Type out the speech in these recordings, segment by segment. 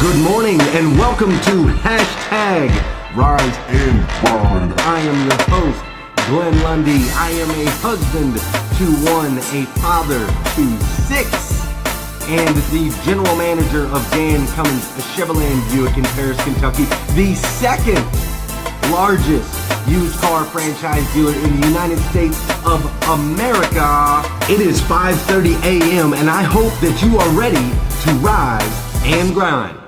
Good morning and welcome to Hashtag Rise and Grind. I am your host, Glenn Lundy. I am a husband to one, a father to six, and the general manager of Dan Cummins Chevrolet Buick in Paris, Kentucky, the second largest used car franchise dealer in the United States of America. It is 5:30 a.m. and I hope that you are ready to rise and grind.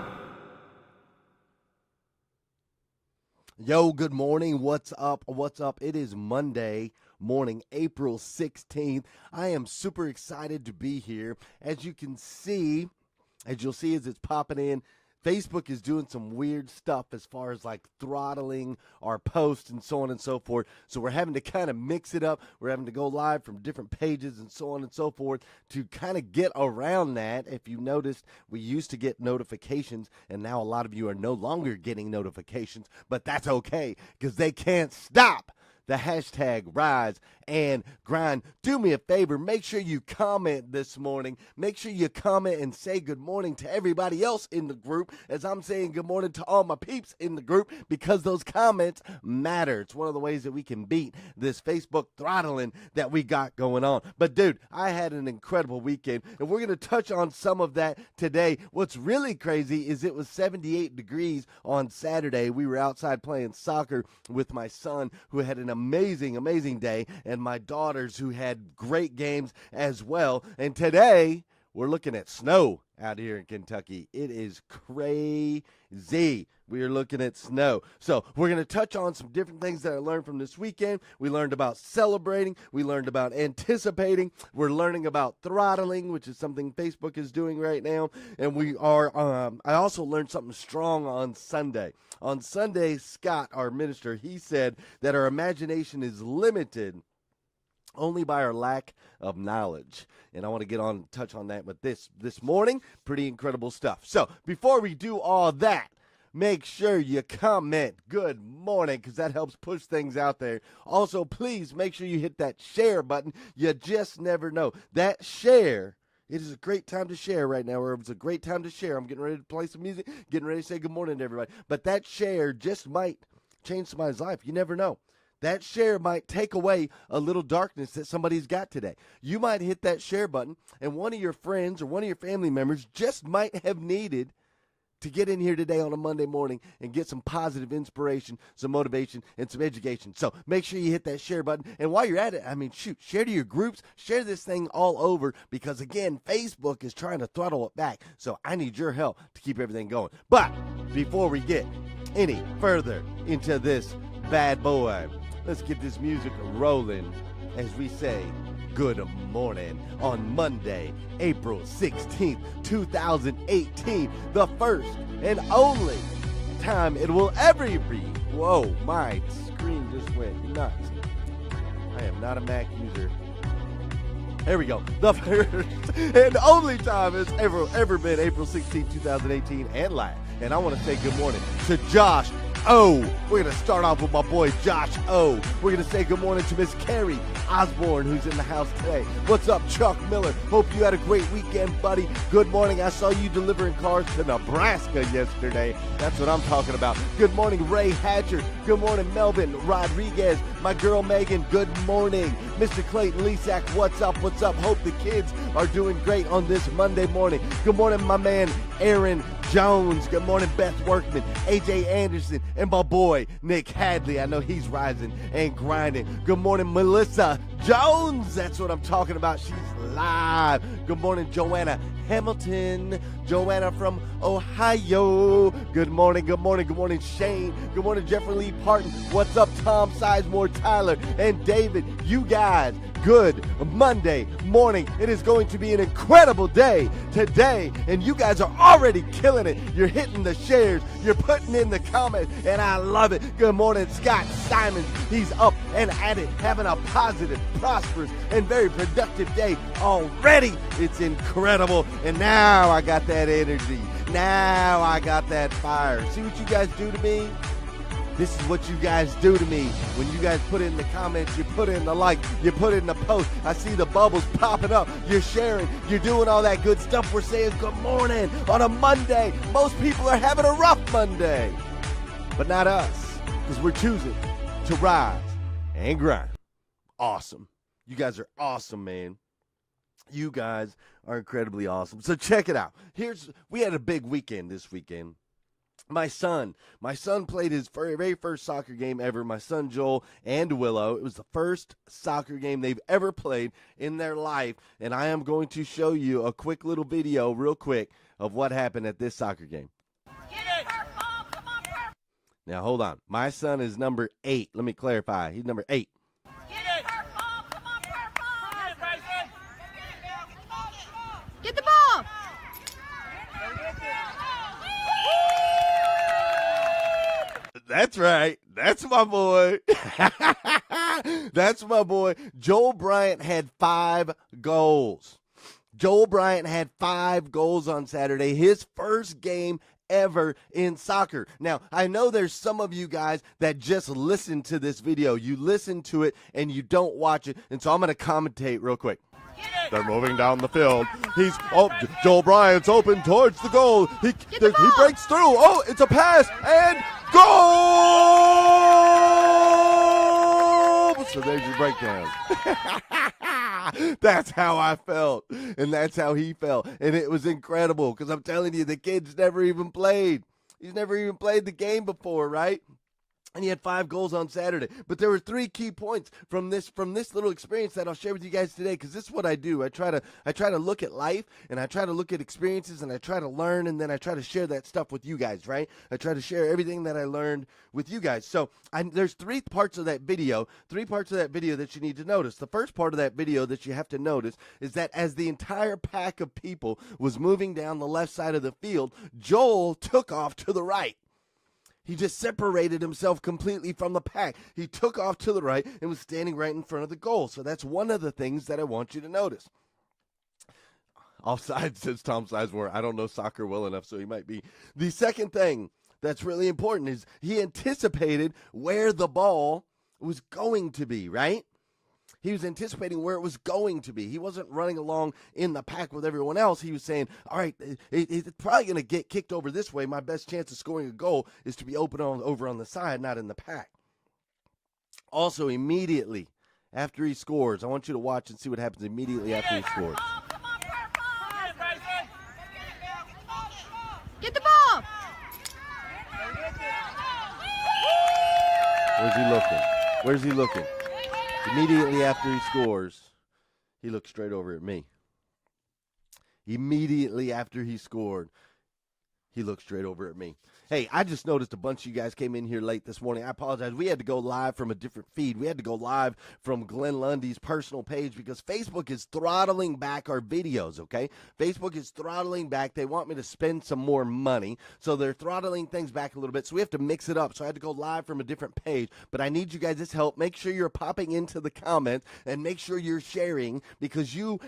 Yo, good morning. What's up? What's up? It is Monday morning, April 16th. I am super excited to be here. As you'll see as it's popping in, Facebook is doing some weird stuff as far as like throttling our posts and so on and so forth. So we're having to kind of mix it up. We're having to go live from different pages and so on and so forth to kind of get around that. If you noticed, we used to get notifications, and now a lot of you are no longer getting notifications, but that's okay because they can't stop the hashtag Rise and Grind. Do me a favor, make sure you comment this morning. Make sure you comment and say good morning to everybody else in the group as I'm saying good morning to all my peeps in the group, because those comments matter. It's one of the ways that we can beat this Facebook throttling that we got going on. But dude, I had an incredible weekend, and we're going to touch on some of that today. What's really crazy is it was 78 degrees on Saturday. We were outside playing soccer with my son, who had an amazing day, and my daughters, who had great games as well. And today we're looking at snow out here in Kentucky. It is crazy. We are looking at snow. So we're going to touch on some different things that I learned from this weekend. We learned about celebrating. We learned about anticipating. We're learning about throttling, which is something Facebook is doing right now. And we are, I also learned something strong on Sunday. On Sunday, Scott, our minister, he said that our imagination is limited only by our lack of knowledge. And I want to touch on that with this morning. Pretty incredible stuff. So before we do all that, make sure you comment good morning, because that helps push things out there. Also, please make sure you hit that share button. You just never know. That share, it is a great time to share right now, or it's a great time to share. I'm getting ready to play some music, getting ready to say good morning to everybody. But that share just might change somebody's life. You never know. That share might take away a little darkness that somebody's got today. You might hit that share button, and one of your friends or one of your family members just might have needed to get in here today on a Monday morning and get some positive inspiration, some motivation, and some education. So make sure you hit that share button. And while you're at it, share to your groups, share this thing all over, because again, Facebook is trying to throttle it back. So I need your help to keep everything going. But before we get any further into this bad boy, let's get this music rolling as we say good morning on Monday, April 16th, 2018, the first and only time it will ever be. Whoa, my screen just went nuts. I am not a Mac user. There we go. The first and only time it's ever been, April 16th, 2018, and live. And I want to say good morning to Josh O. We're going to start off with my boy Josh O. We're going to say good morning to Miss Carrie Osborne, who's in the house today. What's up, Chuck Miller? Hope you had a great weekend, buddy. Good morning. I saw you delivering cars to Nebraska yesterday. That's what I'm talking about. Good morning, Ray Hatcher. Good morning, Melvin Rodriguez. My girl Megan, good morning. Mr. Clayton Lesack, what's up? What's up? Hope the kids are doing great on this Monday morning. Good morning, my man Aaron Jones. Good morning, Beth Workman, AJ Anderson, and my boy Nick Hadley. I know he's rising and grinding. Good morning, Melissa Jones. That's what I'm talking about. She's live. Good morning, Joanna Hamilton. Joanna from Ohio. Good morning, good morning, good morning, Shane. Good morning, Jeffrey Lee Parton. What's up, Tom Sizemore, Tyler, and David? You guys, good Monday morning. It is going to be an incredible day today, and you guys are already killing it. You're hitting the shares, you're putting in the comments, and I love it. Good morning, Scott Simons. He's up and at it, having a positive, prosperous, and very productive day already. It's incredible, and now I got that energy. Now I got that fire. See what you guys do to me? This is what you guys do to me. When you guys put it in the comments, you put it in the like, you put it in the post. I see the bubbles popping up. You're sharing. You're doing all that good stuff. We're saying good morning on a Monday. Most people are having a rough Monday. But not us, because we're choosing to rise and grind. Awesome. You guys are awesome, man. You guys are incredibly awesome. So check it out. We had a big weekend this weekend. My son played his very first soccer game ever. My son Joel and Willow. It was the first soccer game they've ever played in their life. And I am going to show you a quick little video real quick of what happened at this soccer game. Now, hold on. My son is number 8. Let me clarify. He's number 8. Get the ball! That's right. That's my boy. That's my boy. Joel Bryant had 5 goals. Joel Bryant had 5 goals on Saturday. His first game ever in soccer. Now, I know there's some of you guys that just listen to this video. You listen to it and you don't watch it. And so I'm going to commentate real quick. They're moving down the field. Joel Bryant's open towards the goal. He breaks through. Oh, it's a pass and goal! So there's your breakdown. That's how I felt, and that's how he felt, and it was incredible because I'm telling you, the kid's never even played. He's never even played the game before, right? And he had 5 goals on Saturday. But there were 3 key points from this little experience that I'll share with you guys today, because this is what I do. I try to look at life, and I try to look at experiences, and I try to learn, and then I try to share that stuff with you guys, right? I try to share everything that I learned with you guys. So there's 3 parts of that video, that you need to notice. The first part of that video that you have to notice is that as the entire pack of people was moving down the left side of the field, Joel took off to the right. He just separated himself completely from the pack. He took off to the right and was standing right in front of the goal. So that's one of the things that I want you to notice. Offside, says Tom Sizemore. I don't know soccer well enough, so he might be. The second thing that's really important is he anticipated where the ball was going to be, right? He was anticipating where it was going to be. He wasn't running along in the pack with everyone else. He was saying, all right, it's probably going to get kicked over this way. My best chance of scoring a goal is to be open over on the side, not in the pack. Also, immediately after he scores, I want you to watch and see what happens immediately after he scores. Get the ball! Where's he looking? Where's he looking? Immediately after he scores, he looked straight over at me. Immediately after he scored, he looked straight over at me. Hey, I just noticed a bunch of you guys came in here late this morning. I apologize. We had to go live from a different feed. We had to go live from Glenn Lundy's personal page because Facebook is throttling back our videos, okay? Facebook is throttling back. They want me to spend some more money, so they're throttling things back a little bit, so we have to mix it up. So I had to go live from a different page, but I need you guys' help. Make sure you're popping into the comments and make sure you're sharing because you,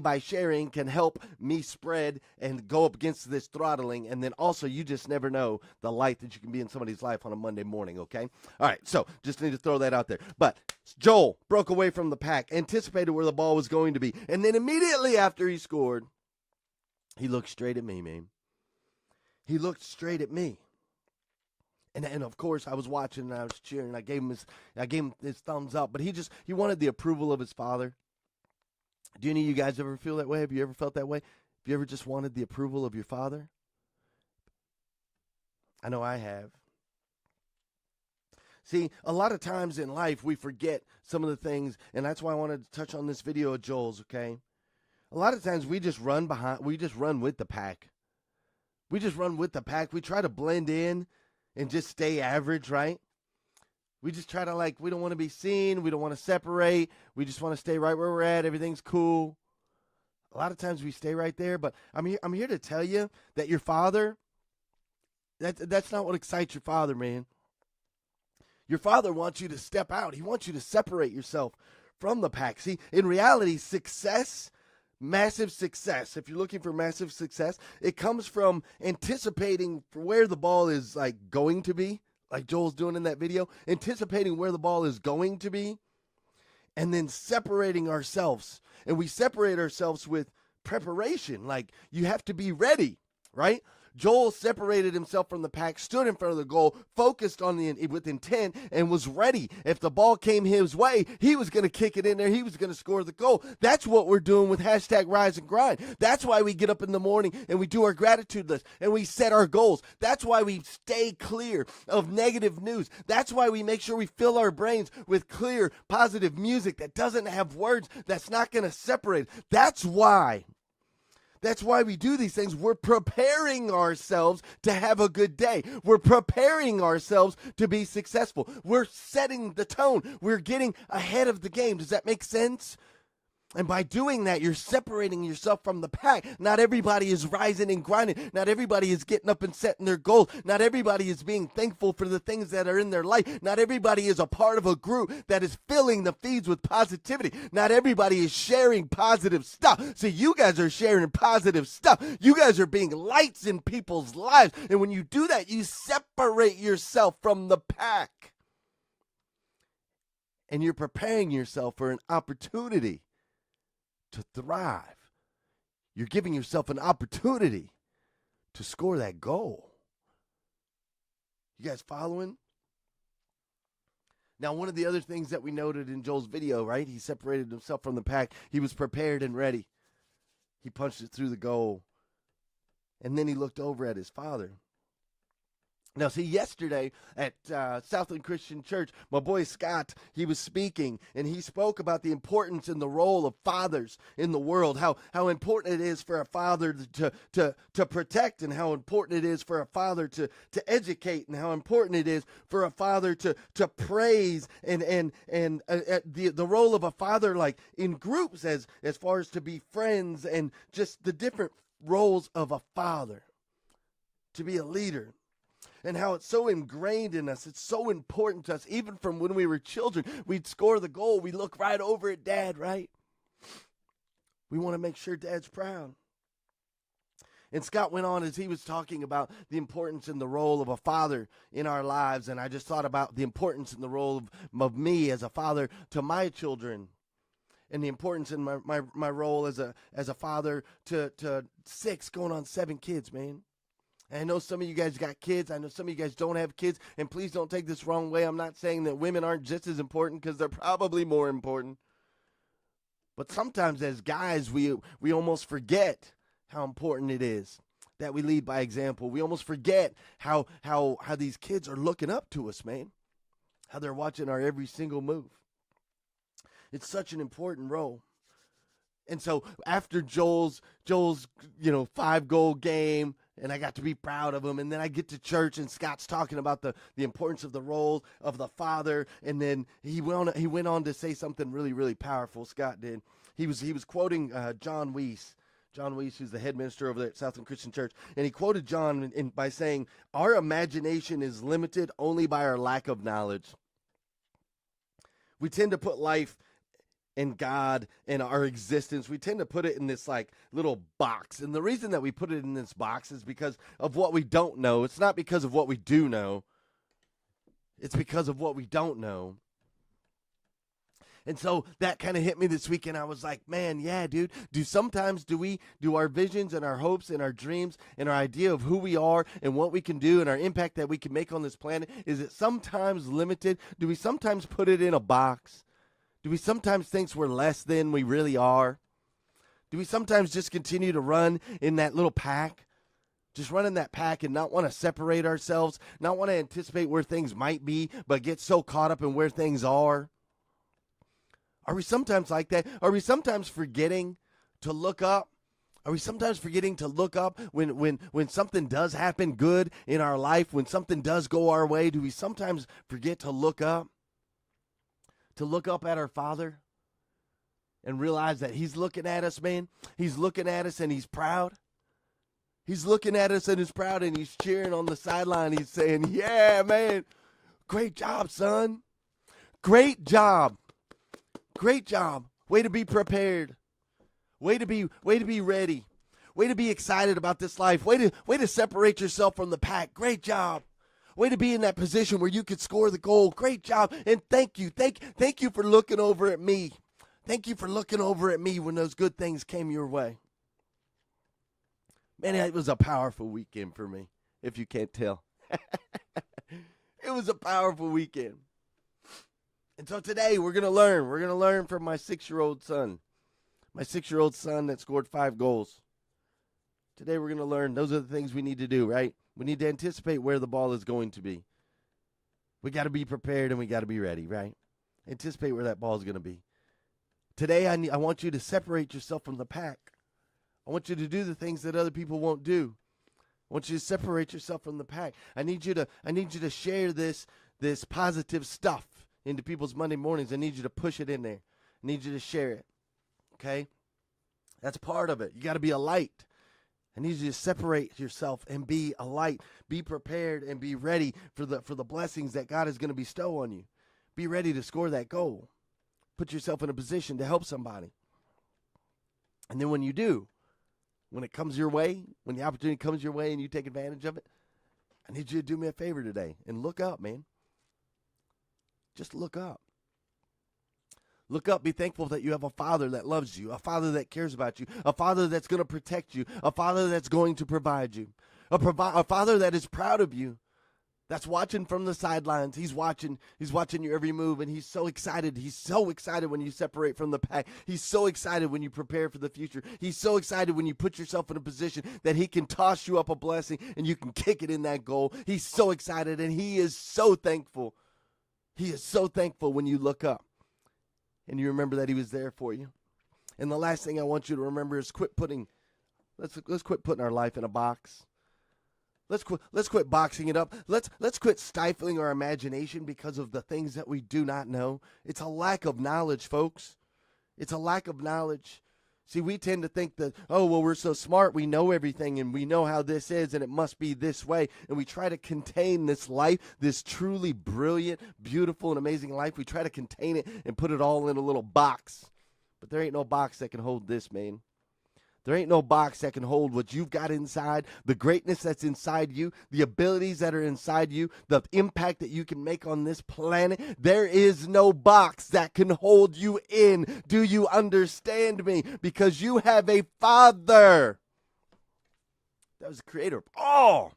by sharing, can help me spread and go up against this throttling, and then also you just never know the light that you can be in somebody's life on a Monday morning, okay? All right, so just need to throw that out there. But Joel broke away from the pack, anticipated where the ball was going to be, and then immediately after he scored, he looked straight at me, man. He looked straight at me. And of course, I was watching and I was cheering. I gave him his thumbs up, but he wanted the approval of his father. Do any of you guys ever feel that way? Have you ever felt that way? Have you ever just wanted the approval of your father? I know I have. See, a lot of times in life we forget some of the things, and that's why I wanted to touch on this video of Joel's, okay? A lot of times we just run with the pack. We just run with the pack. We try to blend in and just stay average, right? We just try to we don't want to be seen. We don't want to separate. We just want to stay right where we're at. Everything's cool. A lot of times we stay right there, but I'm here to tell you that your father, that's not what excites your father, man. Your father wants you to step out. He wants you to separate yourself from the pack. See, in reality, success, massive success, if you're looking for massive success, it comes from anticipating where the ball is going to be. like Joel's doing in that video, anticipating where the ball is going to be, and then separating ourselves. And we separate ourselves with preparation. Like, you have to be ready, right? Joel separated himself from the pack, stood in front of the goal, focused on with intent, and was ready. If the ball came his way, he was going to kick it in there. He was going to score the goal. That's what we're doing with hashtag Rise and Grind. That's why we get up in the morning and we do our gratitude list and we set our goals. That's why we stay clear of negative news. That's why we make sure we fill our brains with clear, positive music that doesn't have words, that's not going to separate. That's why we do these things. We're preparing ourselves to have a good day. We're preparing ourselves to be successful. We're setting the tone. We're getting ahead of the game. Does that make sense? And by doing that, you're separating yourself from the pack. Not everybody is rising and grinding. Not everybody is getting up and setting their goals. Not everybody is being thankful for the things that are in their life. Not everybody is a part of a group that is filling the feeds with positivity. Not everybody is sharing positive stuff. See, you guys are sharing positive stuff. You guys are being lights in people's lives. And when you do that, you separate yourself from the pack. And you're preparing yourself for an opportunity to thrive. You're giving yourself an opportunity to score that goal. You guys following? Now, one of the other things that we noted in Joel's video, right? He separated himself from the pack. He was prepared and ready. He punched it through the goal. And then he looked over at his father. Now, see, yesterday at Southland Christian Church, my boy Scott, he was speaking, and he spoke about the importance and the role of fathers in the world, how important it is for a father to protect, and how important it is for a father to educate, and how important it is for a father to praise, and the role of a father, like in groups, as far as to be friends, and just the different roles of a father, to be a leader. And how it's so ingrained in us. It's so important to us. Even from when we were children, we'd score the goal. We look right over at Dad, right? We want to make sure Dad's proud. And Scott went on as he was talking about the importance and the role of a father in our lives. And I just thought about the importance and the role of me as a father to my children. And the importance in my role as a father to 6 going on 7 kids, man. And I know some of you guys got kids. I know some of you guys don't have kids. And please don't take this wrong way. I'm not saying that women aren't just as important, because they're probably more important. But sometimes as guys, we almost forget how important it is that we lead by example. We almost forget how these kids are looking up to us, man. How they're watching our every single move. It's such an important role. And so after Joel's 5-goal game, and I got to be proud of him. And then I get to church, and Scott's talking about the importance of the role of the father. And then he went on to say something really, really powerful. Scott did. He was quoting John Weiss. John Weiss, who's the head minister over there at Southland Christian Church. And he quoted John by saying, "Our imagination is limited only by our lack of knowledge." We tend to put life and God and our existence, we tend to put it in this like little box. And the reason that we put it in this box is because of what we don't know. It's not because of what we do know. It's because of what we don't know. And so that kind of hit me this weekend. I was like, man, yeah, dude. Do our visions and our hopes and our dreams and our idea of who we are and what we can do and our impact that we can make on this planet, is it sometimes limited? Do we sometimes put it in a box? Do we sometimes think we're less than we really are? Do we sometimes just continue to run in that little pack? Just run in that pack and not want to separate ourselves, not want to anticipate where things might be, but get so caught up in where things are? Are we sometimes like that? Are we sometimes forgetting to look up? Are we sometimes forgetting to look up when something does happen good in our life, when something does go our way? Do we sometimes forget to look up? To look up at our Father and realize that He's looking at us, man. He's looking at us and He's proud. He's looking at us and He's proud, and He's cheering on the sideline. He's saying, yeah, man, great job, son. Great job. Great job. Way to be prepared. Way to be ready. Way to be excited about this life. Way to separate yourself from the pack. Great job. Way to be in that position where you could score the goal. Great job. And thank you. Thank you for looking over at me. Thank you for looking over at me when those good things came your way. Man, it was a powerful weekend for me, if you can't tell. It was a powerful weekend. And so today we're going to learn. We're going to learn from my 6-year-old son. My 6-year-old son that scored 5 goals. Today we're going to learn. Those are the things we need to do, right? We need to anticipate where the ball is going to be. We got to be prepared and we got to be ready, right? Anticipate where that ball is going to be. Today I want you to separate yourself from the pack. I want you to do the things that other people won't do. I want you to separate yourself from the pack. I need you to share this positive stuff into people's Monday mornings. I need you to push it in there. I need you to share it. Okay? That's part of it. You got to be a light. I need you to separate yourself and be a light. Be prepared and be ready for the blessings that God is going to bestow on you. Be ready to score that goal. Put yourself in a position to help somebody. And then when you do, when it comes your way, when the opportunity comes your way and you take advantage of it, I need you to do me a favor today and look up, man. Just look up. Look up. Be thankful that you have a father that loves you, a father that cares about you, a father that's going to protect you, a father that's going to provide you, a father that is proud of you, that's watching from the sidelines. He's watching your every move, and he's so excited. He's so excited when you separate from the pack. He's so excited when you prepare for the future. He's so excited when you put yourself in a position that he can toss you up a blessing and you can kick it in that goal. He's so excited, and he is so thankful. He is so thankful when you look up and you remember that he was there for you. And the last thing I want you to remember is let's quit putting our life in a box. Let's quit boxing it up. Let's quit stifling our imagination because of the things that we do not know. It's a lack of knowledge, folks. It's a lack of knowledge. See, we tend to think that, oh, well, we're so smart, we know everything, and we know how this is, and it must be this way. And we try to contain this life, this truly brilliant, beautiful, and amazing life. We try to contain it and put it all in a little box. But there ain't no box that can hold this, man. There ain't no box that can hold what you've got inside, the greatness that's inside you, the abilities that are inside you, the impact that you can make on this planet. There is no box that can hold you in. Do you understand me? Because you have a father that was the creator of all.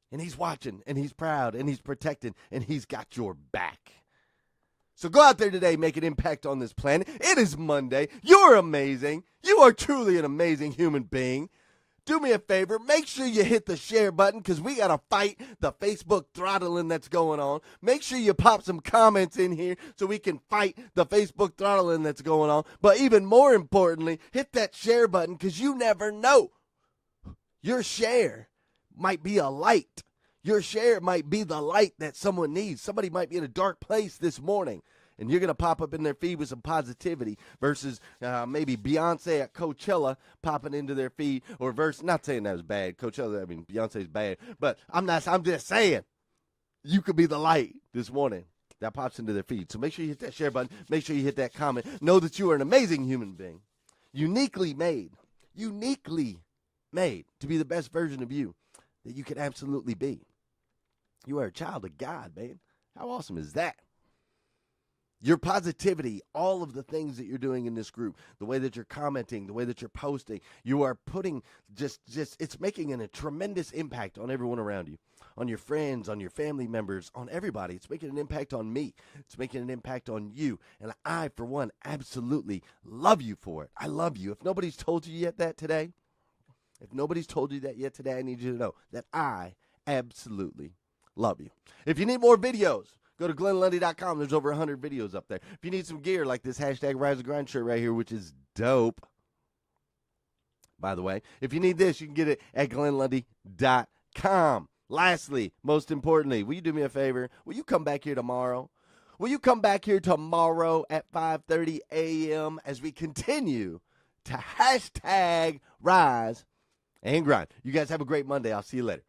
And he's watching, and he's proud, and he's protecting, and he's got your back. So go out there today, make an impact on this planet. It is Monday. You're amazing. You are truly an amazing human being. Do me a favor. Make sure you hit the share button because we got to fight the Facebook throttling that's going on. Make sure you pop some comments in here so we can fight the Facebook throttling that's going on. But even more importantly, hit that share button because you never know. Your share might be a light. Your share might be the light that someone needs. Somebody might be in a dark place this morning, and you're going to pop up in their feed with some positivity versus maybe Beyonce at Coachella popping into their feed, or not saying that was bad. Coachella, I mean, Beyonce's bad, but I'm just saying you could be the light this morning that pops into their feed. So make sure you hit that share button. Make sure you hit that comment. Know that you are an amazing human being, uniquely made to be the best version of you that you can absolutely be. You are a child of God, man. How awesome is that? Your positivity, all of the things that you're doing in this group, the way that you're commenting, the way that you're posting, you are putting it's making a tremendous impact on everyone around you, on your friends, on your family members, on everybody. It's making an impact on me. It's making an impact on you. And I, for one, absolutely love you for it. I love you. If nobody's told you yet that today, I need you to know that I absolutely love you. If you need more videos, go to GlennLundy.com. There's over 100 videos up there. If you need some gear like this hashtag Rise and Grind shirt right here, which is dope, by the way, if you need this, you can get it at GlennLundy.com. Lastly, most importantly, will you do me a favor? Will you come back here tomorrow? Will you come back here tomorrow at 5:30 a.m. as we continue to hashtag Rise and Grind? You guys have a great Monday. I'll see you later.